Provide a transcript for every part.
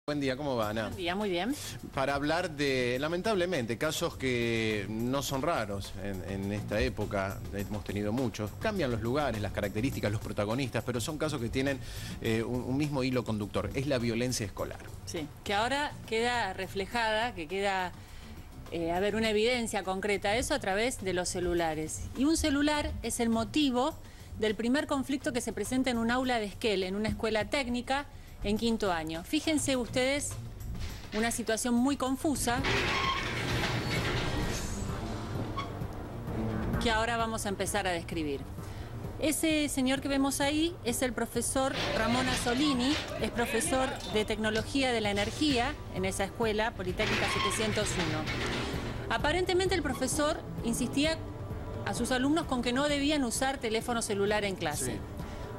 Buen día, ¿cómo va, Ana? Buen día, muy bien. Para hablar de, lamentablemente, casos que no son raros en esta época, hemos tenido muchos, cambian los lugares, las características, los protagonistas, pero son casos que tienen un mismo hilo conductor, es la violencia escolar. Sí, que ahora queda reflejada, que queda, una evidencia concreta de eso a través de los celulares. Y un celular es el motivo del primer conflicto que se presenta en un aula de Esquel, en una escuela técnica, en quinto año. Fíjense ustedes una situación muy confusa que ahora vamos a empezar a describir. Ese señor que vemos ahí es el profesor Ramón Azzolini, es profesor de Tecnología de la Energía en esa escuela, Politécnica 701. Aparentemente el profesor insistía a sus alumnos con que no debían usar teléfono celular en clase. Sí.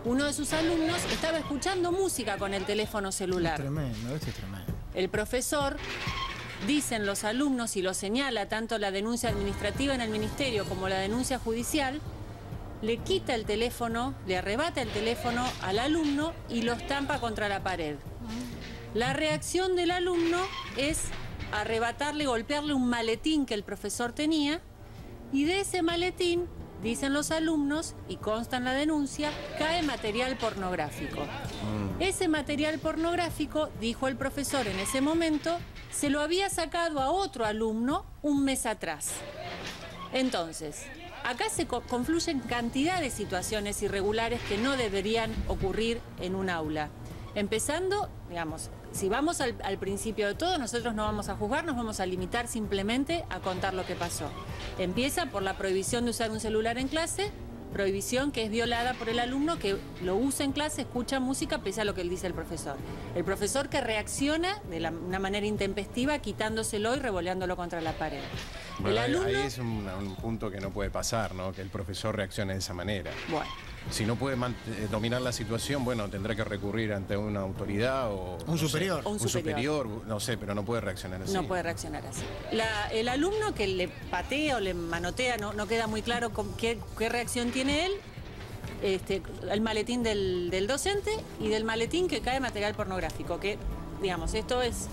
Uno de sus alumnos estaba escuchando música con el teléfono celular. Es tremendo, esto es tremendo. El profesor, dicen los alumnos, y lo señala tanto la denuncia administrativa en el ministerio como la denuncia judicial, le quita el teléfono, le arrebata el teléfono al alumno y lo estampa contra la pared. La reacción del alumno es arrebatarle, golpearle un maletín que el profesor tenía, y de ese maletín, dicen los alumnos, y consta en la denuncia, cae material pornográfico. Ese material pornográfico, dijo el profesor en ese momento, se lo había sacado a otro alumno un mes atrás. Entonces, acá se confluyen cantidad de situaciones irregulares que no deberían ocurrir en un aula. Empezando, digamos, si vamos al principio de todo, nosotros no vamos a juzgar, nos vamos a limitar simplemente a contar lo que pasó. Empieza por la prohibición de usar un celular en clase, prohibición que es violada por el alumno que lo usa en clase, escucha música pese a lo que él dice el profesor. El profesor que reacciona de una manera intempestiva quitándoselo y revoleándolo contra la pared. Bueno, el alumno... Ahí es un punto que no puede pasar, ¿no? Que el profesor reaccione de esa manera. Bueno. Si no puede dominar la situación, bueno, tendrá que recurrir ante una autoridad o... Un superior. Un superior, no sé, pero no puede reaccionar así. No puede reaccionar así. El alumno que le patea o le manotea, no queda muy claro qué reacción tiene él. El maletín del docente y del maletín que cae material pornográfico, que, digamos, esto es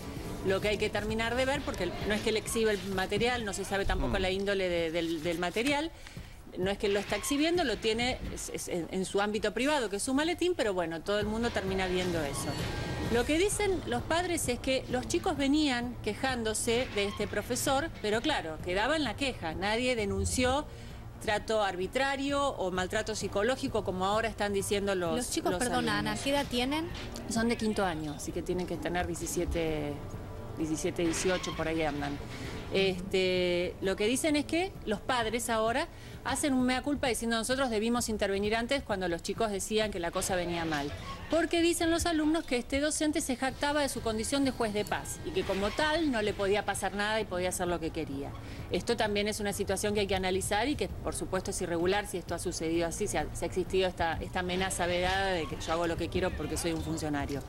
lo que hay que terminar de ver, porque no es que le exhiba el material, no se sabe tampoco la índole del material. No es que lo está exhibiendo, lo tiene en su ámbito privado, que es su maletín, pero bueno, todo el mundo termina viendo eso. Lo que dicen los padres es que los chicos venían quejándose de este profesor, pero claro, quedaba en la queja. Nadie denunció trato arbitrario o maltrato psicológico, como ahora están diciendo los chicos, perdón, Ana, ¿qué edad tienen? Son de quinto año, así que tienen que tener 17, 18, por ahí andan. Lo que dicen es que los padres ahora hacen un mea culpa diciendo nosotros debimos intervenir antes cuando los chicos decían que la cosa venía mal. Porque dicen los alumnos que este docente se jactaba de su condición de juez de paz y que como tal no le podía pasar nada y podía hacer lo que quería. Esto también es una situación que hay que analizar y que por supuesto es irregular si esto ha sucedido así, si ha existido esta amenaza vedada de que yo hago lo que quiero porque soy un funcionario.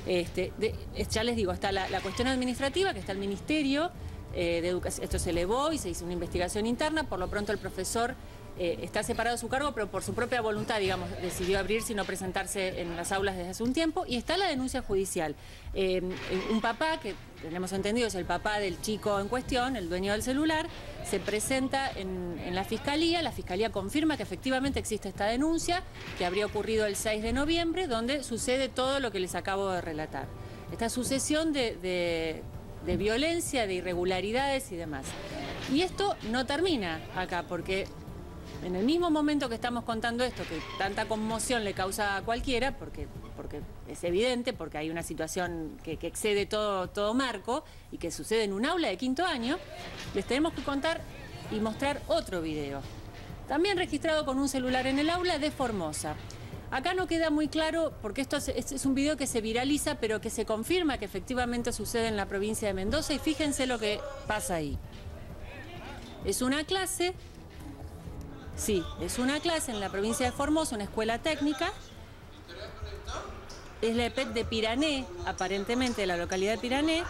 Ya les digo, está la cuestión administrativa, que está el ministerio de Educación. Esto se elevó y se hizo una investigación interna. Por lo pronto el profesor está separado de su cargo, pero por su propia voluntad, digamos, decidió abrirse y no presentarse en las aulas desde hace un tiempo. Y está la denuncia judicial. Un papá, que tenemos entendido es el papá del chico en cuestión, el dueño del celular, se presenta en la fiscalía confirma que efectivamente existe esta denuncia, que habría ocurrido el 6 de noviembre, donde sucede todo lo que les acabo de relatar. Esta sucesión de violencia, de irregularidades y demás. Y esto no termina acá, porque en el mismo momento que estamos contando esto, que tanta conmoción le causa a cualquiera, porque es evidente, porque hay una situación que excede todo marco y que sucede en un aula de quinto año, les tenemos que contar y mostrar otro video, también registrado con un celular en el aula de Formosa. Acá no queda muy claro, porque esto es un video que se viraliza, pero que se confirma que efectivamente sucede en la provincia de Mendoza, y fíjense lo que pasa ahí. Es una clase, sí, es una clase en la provincia de Formosa, una escuela técnica. Es la EPET de Pirané, aparentemente de la localidad de Pirané.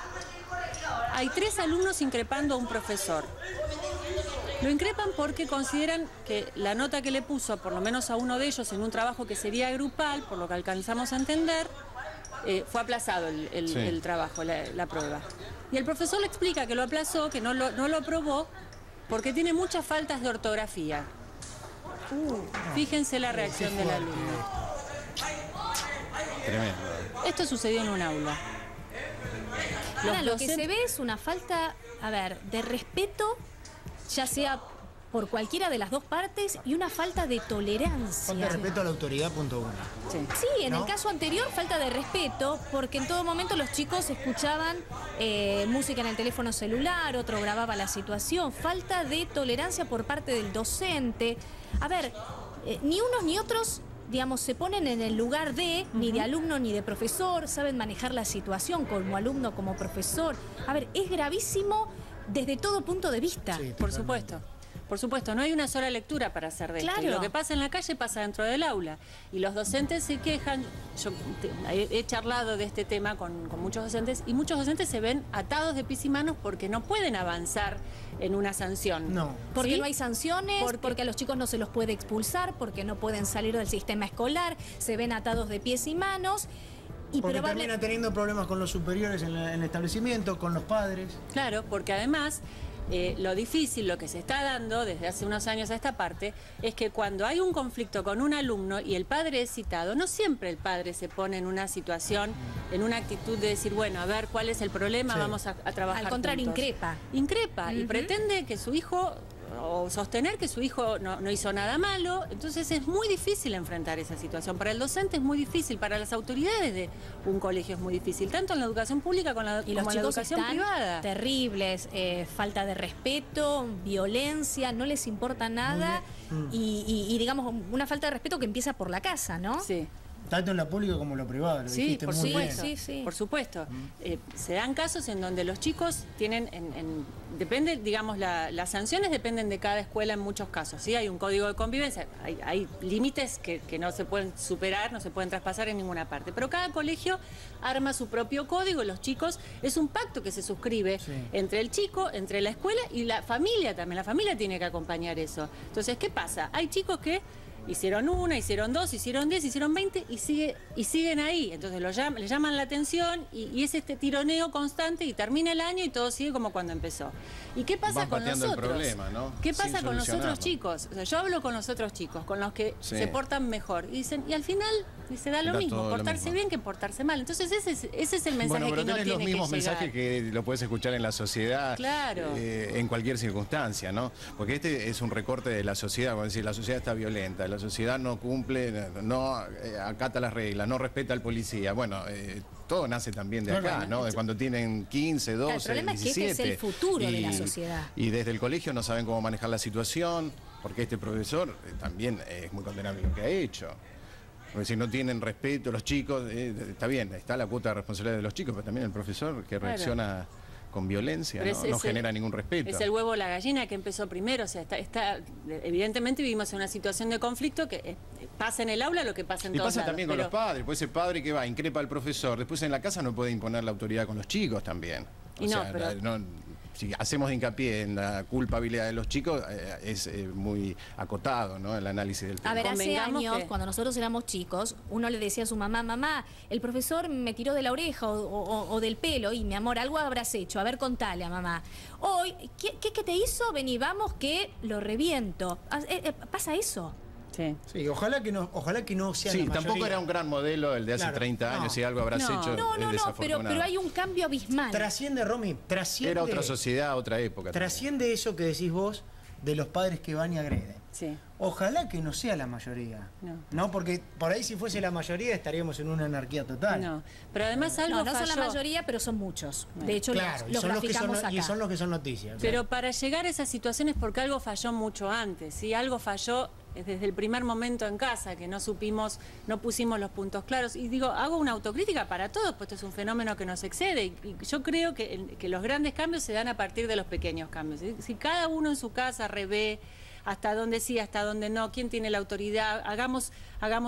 Hay 3 alumnos increpando a un profesor. Lo increpan porque consideran que la nota que le puso, por lo menos a uno de ellos, en un trabajo que sería grupal, por lo que alcanzamos a entender, fue aplazado el trabajo, la prueba. Y el profesor le explica que lo aplazó, que no lo aprobó, porque tiene muchas faltas de ortografía. Fíjense la reacción del alumno. Tremendo. Esto sucedió en un aula. Ahora, lo que se ve es una falta, a ver, de respeto, ya sea por cualquiera de las dos partes, y una falta de tolerancia. Falta de respeto a la autoridad, punto uno. Sí, en el caso anterior, falta de respeto, porque en todo momento los chicos escuchaban música en el teléfono celular, otro grababa la situación. Falta de tolerancia por parte del docente. A ver, ni unos ni otros, digamos, se ponen en el lugar de, ni de alumno ni de profesor, saben manejar la situación como alumno, como profesor. A ver, es gravísimo desde todo punto de vista. Sí, Por supuesto. Por supuesto, no hay una sola lectura para hacer de esto. Claro. Y lo que pasa en la calle pasa dentro del aula. Y los docentes se quejan. Yo he charlado de este tema con muchos docentes, y muchos docentes se ven atados de pies y manos porque no pueden avanzar en una sanción. No. Porque ¿Sí? no hay sanciones, porque a los chicos no se los puede expulsar, porque no pueden salir del sistema escolar, se ven atados de pies y manos. Y Porque termina teniendo problemas con los superiores en el establecimiento, con los padres. Claro, porque además lo difícil, lo que se está dando desde hace unos años a esta parte, es que cuando hay un conflicto con un alumno y el padre es citado, no siempre el padre se pone en una situación, en una actitud de decir, bueno, a ver cuál es el problema, Sí. vamos a trabajar Al contrario, juntos. increpa. Increpa y pretende que su hijo, o sostener que su hijo no hizo nada malo. Entonces es muy difícil enfrentar esa situación. Para el docente es muy difícil, para las autoridades de un colegio es muy difícil, tanto en la educación pública como Y los en la chicos educación están privada. terribles, falta de respeto, violencia, no les importa nada y digamos una falta de respeto que empieza por la casa, ¿no? Sí. Tanto en la pública como en lo privado, lo Sí, dijiste por muy supuesto. bien. Sí. Por supuesto. Se dan casos en donde los chicos tienen, depende, digamos, las sanciones dependen de cada escuela en muchos casos. ¿Sí? Hay un código de convivencia, hay límites que no se pueden superar, no se pueden traspasar en ninguna parte. Pero cada colegio arma su propio código y los chicos, es un pacto que se suscribe entre el chico, entre la escuela y la familia también. La familia tiene que acompañar eso. Entonces, ¿qué pasa? Hay chicos que hicieron una, hicieron dos, hicieron 10, hicieron 20 y siguen ahí. Entonces les llaman la atención y es este tironeo constante y termina el año y todo sigue como cuando empezó. ¿Y qué pasa Van con pateando el nosotros? problema, ¿no? ¿Qué Sin pasa con los otros solucionarlo. chicos? O sea, yo hablo con los otros chicos, con los que Sí. se portan mejor. Y dicen, y al final se da lo Da mismo, todo lo portarse mismo. bien que portarse mal. Entonces ese es el mensaje Bueno, pero que no tenés los tiene mismos que llegar. mensajes que lo puedes escuchar en la sociedad, Claro. en cualquier circunstancia, ¿no? Porque este es un recorte de la sociedad, como decir, la sociedad está violenta, la sociedad no cumple, no acata las reglas, no respeta al policía. Bueno, todo nace también de acá, ¿no? De cuando tienen 15, 12, el problema 17. es que este es el futuro de la sociedad. Y desde el colegio no saben cómo manejar la situación, porque este profesor también es muy condenable lo que ha hecho. Porque si no tienen respeto los chicos, está bien, está la cuota de responsabilidad de los chicos, pero también el profesor que reacciona con violencia, Pero no genera ningún respeto. Es el huevo o la gallina que empezó primero. O sea, evidentemente vivimos en una situación de conflicto que pasa en el aula lo que pasa en Y todos pasa lados, también con pero- los padres, pues ese padre que va, increpa al profesor, después en la casa no puede imponer la autoridad con los chicos también. Y no, pero- si hacemos hincapié en la culpabilidad de los chicos, es muy acotado, ¿no? El análisis del tema. A ver, hace Convengamos años, que- cuando nosotros éramos chicos, uno le decía a su mamá, mamá, el profesor me tiró de la oreja o del pelo, y mi amor, algo habrás hecho, a ver, contale a mamá. Hoy, ¿qué te hizo? Vení, vamos que lo reviento. ¿Pasa eso? Sí. Sí, ojalá que no sea Sí, la mayoría. tampoco era un gran modelo el de hace Claro, 30 años, no. si algo habrás No. hecho, No, es pero desafortunado. hay un cambio abismal. Trasciende, Romy, trasciende. Era otra sociedad, otra época. también. Trasciende eso que decís vos de los padres que van y agreden. Sí. Ojalá que no sea la mayoría. No. Porque por ahí si fuese la mayoría estaríamos en una anarquía total. No, pero además algo No son la falló. mayoría, pero son muchos. De hecho, Claro, los graficamos acá. y son los que son noticias. Pero para llegar a esas situaciones porque algo falló mucho antes, ¿sí? Algo falló desde el primer momento en casa, que no supimos, no pusimos los puntos claros. Y digo, hago una autocrítica para todos, pues esto es un fenómeno que nos excede. Y yo creo que los grandes cambios se dan a partir de los pequeños cambios. Si cada uno en su casa revé, hasta dónde sí, hasta dónde no, quién tiene la autoridad, hagamos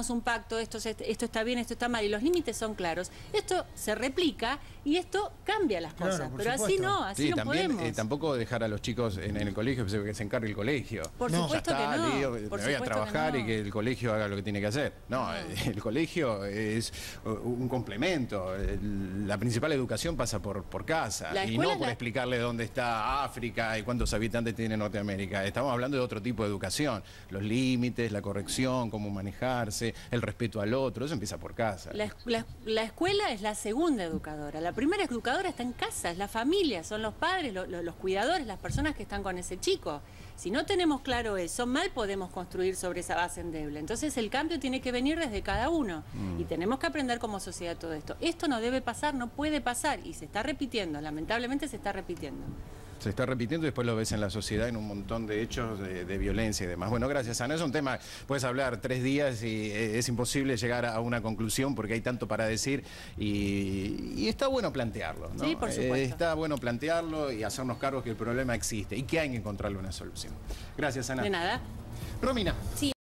un pacto, esto está bien, esto está mal, y los límites son claros. Esto se replica y esto cambia las Claro, cosas, por pero supuesto. así no, así Sí, no también podemos. tampoco dejar a los chicos en el colegio, que se encargue el colegio. Por No. supuesto Ya está, que no. digo, por me voy a supuesto trabajar que no. y que el colegio haga lo que tiene que hacer. No, el colegio es un complemento. La principal educación pasa por casa La y escuela no es por la- explicarle dónde está África y cuántos habitantes tiene Norteamérica. Estamos hablando de otro tipo de educación. Los límites, la corrección, cómo manejarse, el respeto al otro, eso empieza por casa. La escuela es la segunda educadora. La primera educadora está en casa, es la familia, son los padres, los cuidadores, las personas que están con ese chico. Si no tenemos claro eso, mal podemos construir sobre esa base endeble. Entonces el cambio tiene que venir desde cada uno y tenemos que aprender como sociedad todo esto. Esto no debe pasar, no puede pasar y se está repitiendo, lamentablemente se está repitiendo. Se está repitiendo y después lo ves en la sociedad en un montón de hechos de violencia y demás. Bueno, gracias, Ana. Es un tema, puedes hablar 3 días y es imposible llegar a una conclusión porque hay tanto para decir y está bueno plantearlo, ¿no? Sí, por supuesto. Está bueno plantearlo y hacernos cargo que el problema existe y que hay que encontrarle una solución. Gracias, Ana. De nada. Romina. Sí.